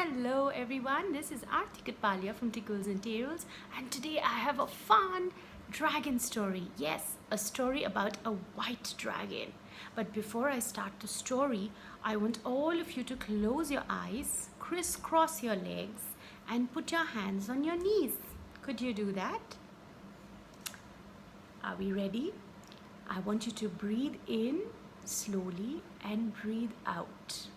Hello everyone, this is Aarti Katpalia from Tickles and Tales, and today I have a fun dragon story. Yes, a story about a white dragon. But before I start the story, I want all of you to close your eyes, crisscross your legs, and put your hands on your knees. Could you do that? Are we ready? I want you to breathe in slowly and breathe out.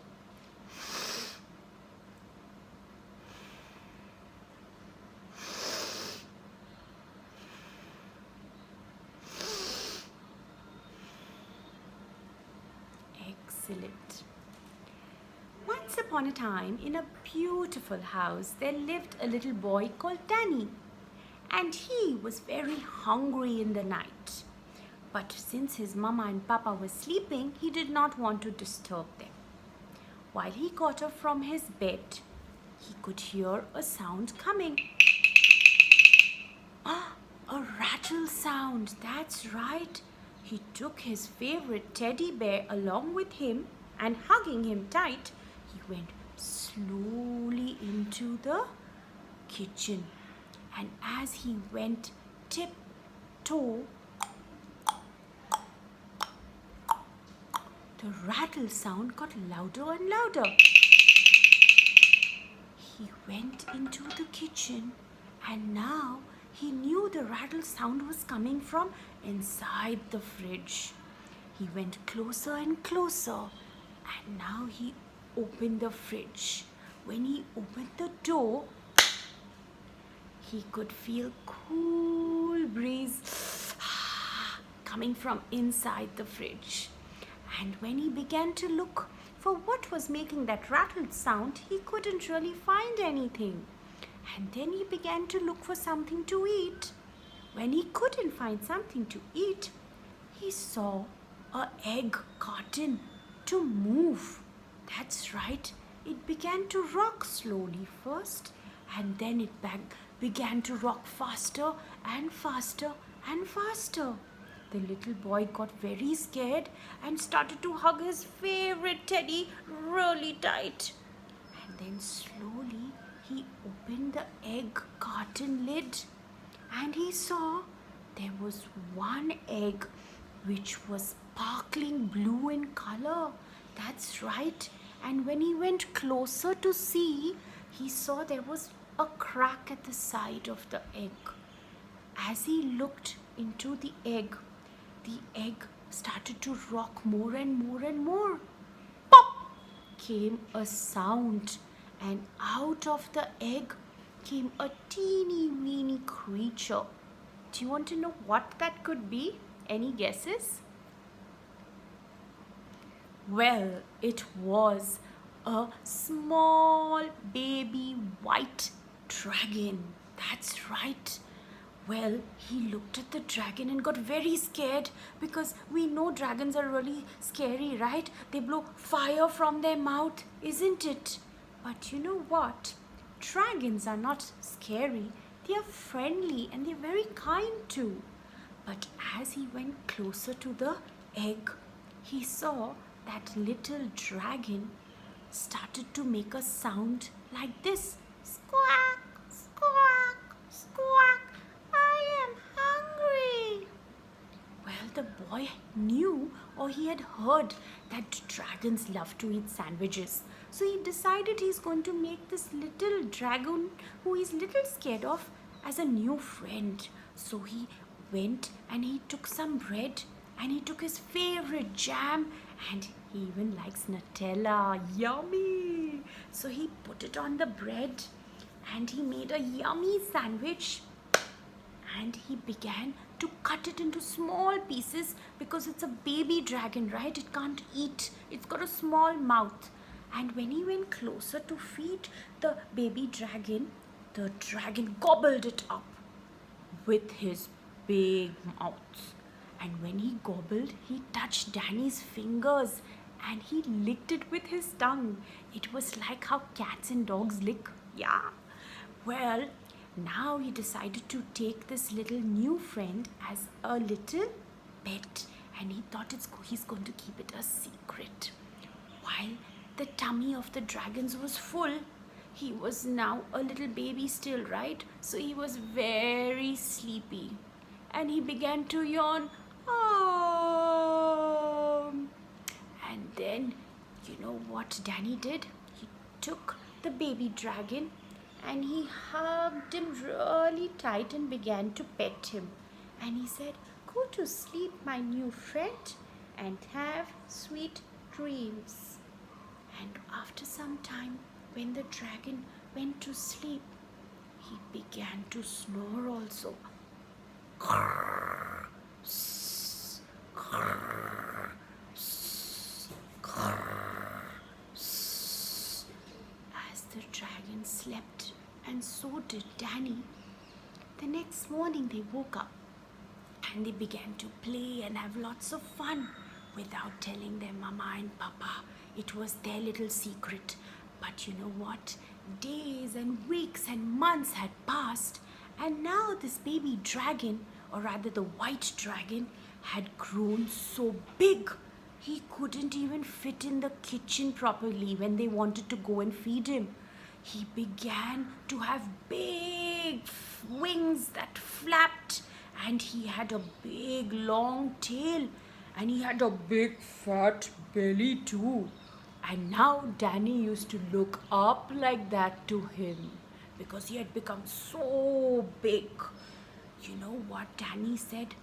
Excellent. Once upon a time, in a beautiful house, there lived a little boy called Danny. And he was very hungry in the night. But since his mama and papa were sleeping, he did not want to disturb them. While he got up from his bed, he could hear a sound coming. Ah, a rattle sound, that's right. He took his favorite teddy bear along with him and hugging him tight, he went slowly into the kitchen. And as he went tiptoe, the rattle sound got louder and louder. He went into the kitchen and now he knew the rattle sound was coming from inside the fridge. He went closer and closer and now he opened the fridge. When he opened the door, he could feel cool breeze coming from inside the fridge. And when he began to look for what was making that rattled sound, he couldn't really find anything. And then he began to look for something to eat. When he couldn't find something to eat, he saw an egg carton to move. That's right, it began to rock slowly first, and then it began to rock faster and faster and faster. The little boy got very scared and started to hug his favorite teddy really tight. And then slowly he opened the egg carton lid and he saw there was one egg which was sparkling blue in color. That's right. And when he went closer to see, he saw there was a crack at the side of the egg. As he looked into the egg started to rock more and more and more. Pop! Came a sound, and out of the egg came a teeny weeny creature. Do you want to know what that could be? Any guesses? Well, it was a small baby white dragon. That's right. Well, he looked at the dragon and got very scared because we know dragons are really scary, right? They blow fire from their mouth, isn't it? But you know what? Dragons are not scary. They are friendly and they're very kind too. But as he went closer to the egg, he saw that little dragon started to make a sound like this. Squawk, squawk, squawk. I am hungry. Well, the boy knew, or he had heard, that dragons love to eat sandwiches. So he decided he's going to make this little dragon who he's little scared of as a new friend. So he went and he took some bread and he took his favorite jam and he even likes Nutella. Yummy! So he put it on the bread and he made a yummy sandwich. And he began to cut it into small pieces because it's a baby dragon, right? It can't eat. It's got a small mouth. And when he went closer to feed the baby dragon, the dragon gobbled it up with his big mouth. And when he gobbled, he touched Danny's fingers and he licked it with his tongue. It was like how cats and dogs lick. Yeah. Well, now he decided to take this little new friend as a little pet, and he thought he's going to keep it a secret. While the tummy of the dragons was full, he was now a little baby still, right? So he was very sleepy. And he began to yawn. Um, and then, you know what Danny did? He took the baby dragon and he hugged him really tight and began to pet him. And he said, "Go to sleep, my new friend, and have sweet dreams." And after some time, when the dragon went to sleep, he began to snore also. As the dragon slept, and so did Danny. The next morning they woke up and they began to play and have lots of fun without telling their mama and papa. It was their little secret. But you know what? Days and weeks and months had passed, and now this baby dragon, or rather the white dragon, had grown so big he couldn't even fit in the kitchen properly when they wanted to go and feed him. He began to have big wings that flapped, and he had a big long tail, and he had a big fat belly too. And now Danny used to look up like that to him because he had become so big. You know what Danny said?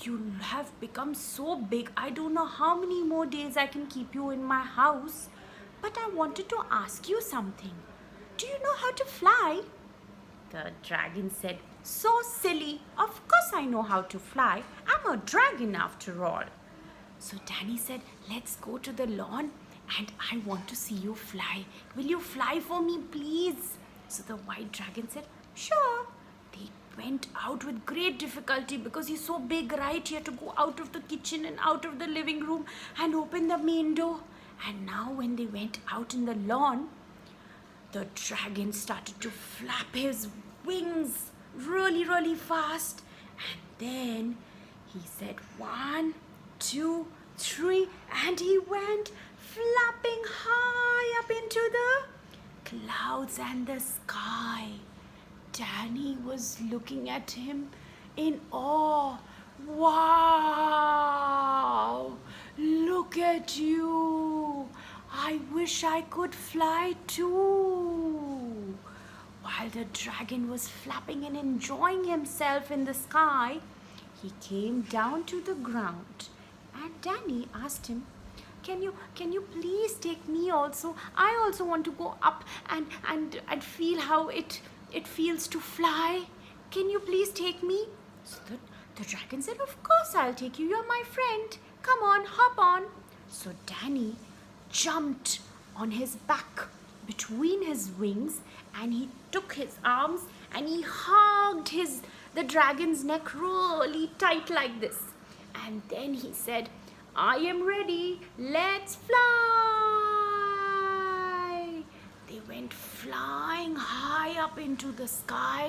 "You have become so big. I don't know how many more days I can keep you in my house. But I wanted to ask you something. Do you know how to fly?" The dragon said, "So silly. Of course I know how to fly. I'm a dragon after all." So Danny said, "Let's go to the lawn and I want to see you fly. Will you fly for me, please?" So the white dragon said, "Sure." They went out with great difficulty because he's so big, right? He had to go out of the kitchen and out of the living room and open the main door. And now when they went out in the lawn, the dragon started to flap his wings really, really fast. And then he said 1, 2, 3, and he went flapping high up into the clouds and the sky. Danny was looking at him in awe. "Wow! Look at you! I wish I could fly too." While the dragon was flapping and enjoying himself in the sky, he came down to the ground, and Danny asked him, can you please take me also? I also want to go up and feel how it feels to fly. Can you please take me?" So the dragon said, "Of course I'll take you. You're my friend. Come on, hop on." So Danny jumped on his back between his wings, and he took his arms and he hugged the dragon's neck really tight like this. And then he said, "I am ready. Let's fly." They went flying high up into the sky,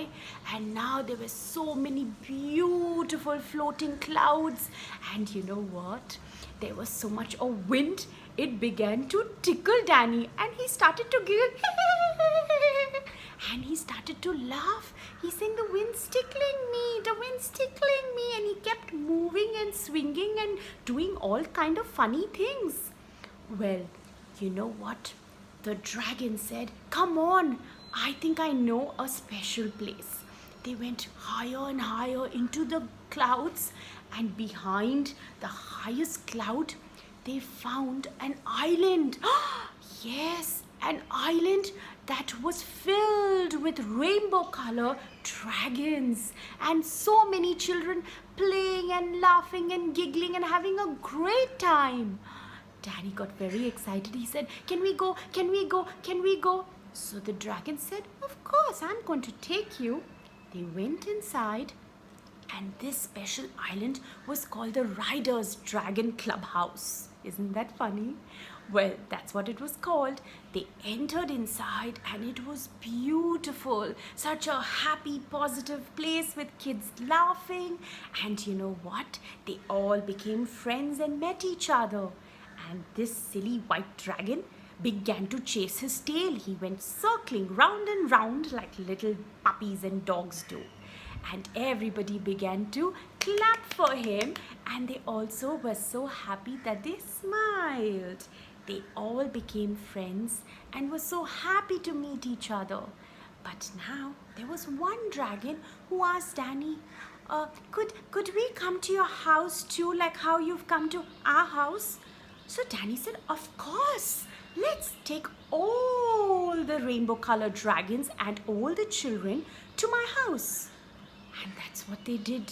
and now there were so many beautiful floating clouds. And you know what? There was so much of wind, it began to tickle Danny, and he started to giggle. And he started to laugh. He saying, "The wind's tickling me, the wind's tickling me." And he kept moving and swinging and doing all kind of funny things. Well, you know what? The dragon said, "Come on, I think I know a special place." They went higher and higher into the clouds, and behind the highest cloud, they found an island. Yes, an island that was filled with rainbow color dragons, and so many children playing and laughing and giggling and having a great time. Danny got very excited. He said, "Can we go? Can we go? Can we go?" So the dragon said, "Of course, I'm going to take you." They went inside, and this special island was called the Riders Dragon Clubhouse. Isn't that funny? Well, that's what it was called. They entered inside, and it was beautiful. Such a happy, positive place with kids laughing. And you know what? They all became friends and met each other. And this silly white dragon began to chase his tail. He went circling round and round like little puppies and dogs do. And everybody began to clap for him, and they also were so happy that they smiled. They all became friends and were so happy to meet each other. But now there was one dragon who asked Danny, could we come to your house too, like how you've come to our house? So Danny said, of course, let's take all the rainbow colored dragons and all the children to my house. And that's what they did.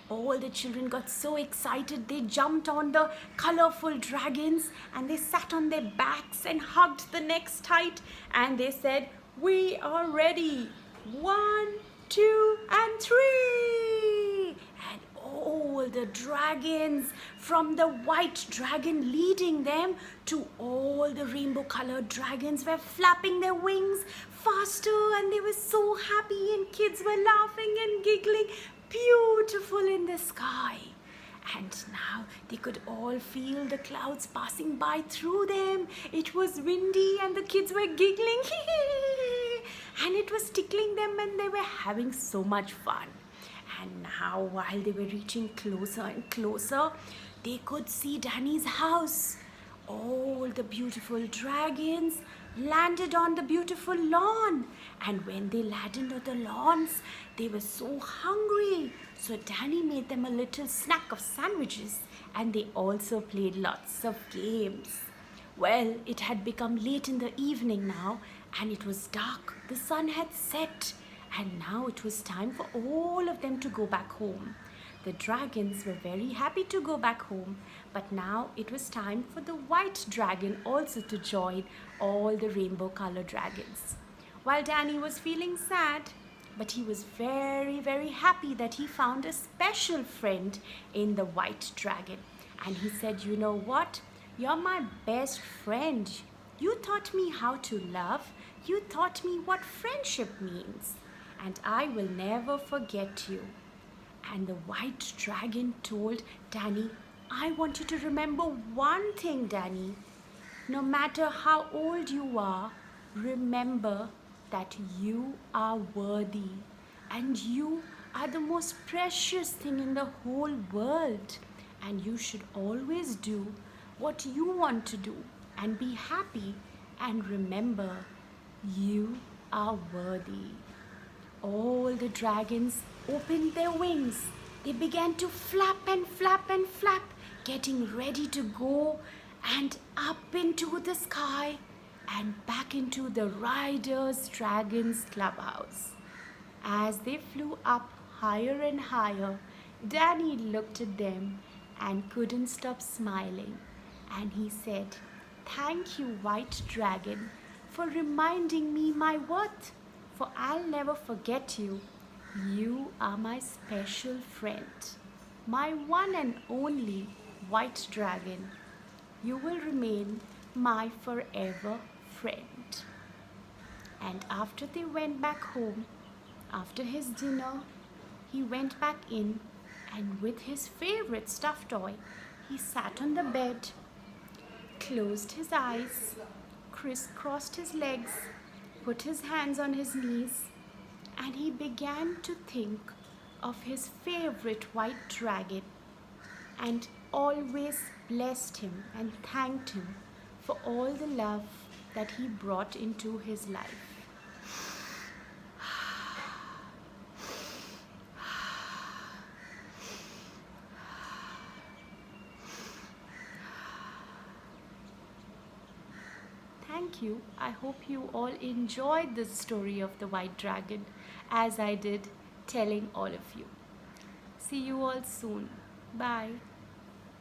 All the children got so excited, they jumped on the colorful dragons and they sat on their backs and hugged the necks tight, and they said, we are ready. 1, 2, and 3. And all the dragons, from the white dragon leading them to all the rainbow colored dragons, were flapping their wings faster, and they were so happy, and kids were laughing and giggling, beautiful in the sky. And now they could all feel the clouds passing by through them. It was windy and the kids were giggling and it was tickling them, and they were having so much fun. And now, while they were reaching closer and closer, they could see Danny's house. All the beautiful dragons landed on the beautiful lawn. And when they landed on the lawns, they were so hungry. So Danny made them a little snack of sandwiches, and they also played lots of games. Well, it had become late in the evening now, and it was dark. The sun had set, and now it was time for all of them to go back home. The dragons were very happy to go back home, but now it was time for the white dragon also to join all the rainbow colored dragons. While Danny was feeling sad, but he was very, very happy that he found a special friend in the white dragon. And he said, you know what? You're my best friend. You taught me how to love. You taught me what friendship means. And I will never forget you. And the white dragon told Danny, I want you to remember one thing, Danny. No matter how old you are, remember that you are worthy. And you are the most precious thing in the whole world. And you should always do what you want to do and be happy. And remember, you are worthy. All the dragons opened their wings. They began to flap and flap and flap, getting ready to go and up into the sky and back into the Riders Dragons clubhouse. As they flew up higher and higher, Danny looked at them and couldn't stop smiling. And he said, thank you, White Dragon, for reminding me my worth. For I'll never forget you. You are my special friend, my one and only white dragon. You will remain my forever friend. And after they went back home, after his dinner, he went back in, and with his favorite stuffed toy, he sat on the bed, closed his eyes, crisscrossed his legs, put his hands on his knees, and he began to think of his favorite white dragon and always blessed him and thanked him for all the love that he brought into his life. Thank you. I hope you all enjoyed this story of the white dragon as I did telling all of you. See you all soon. Bye.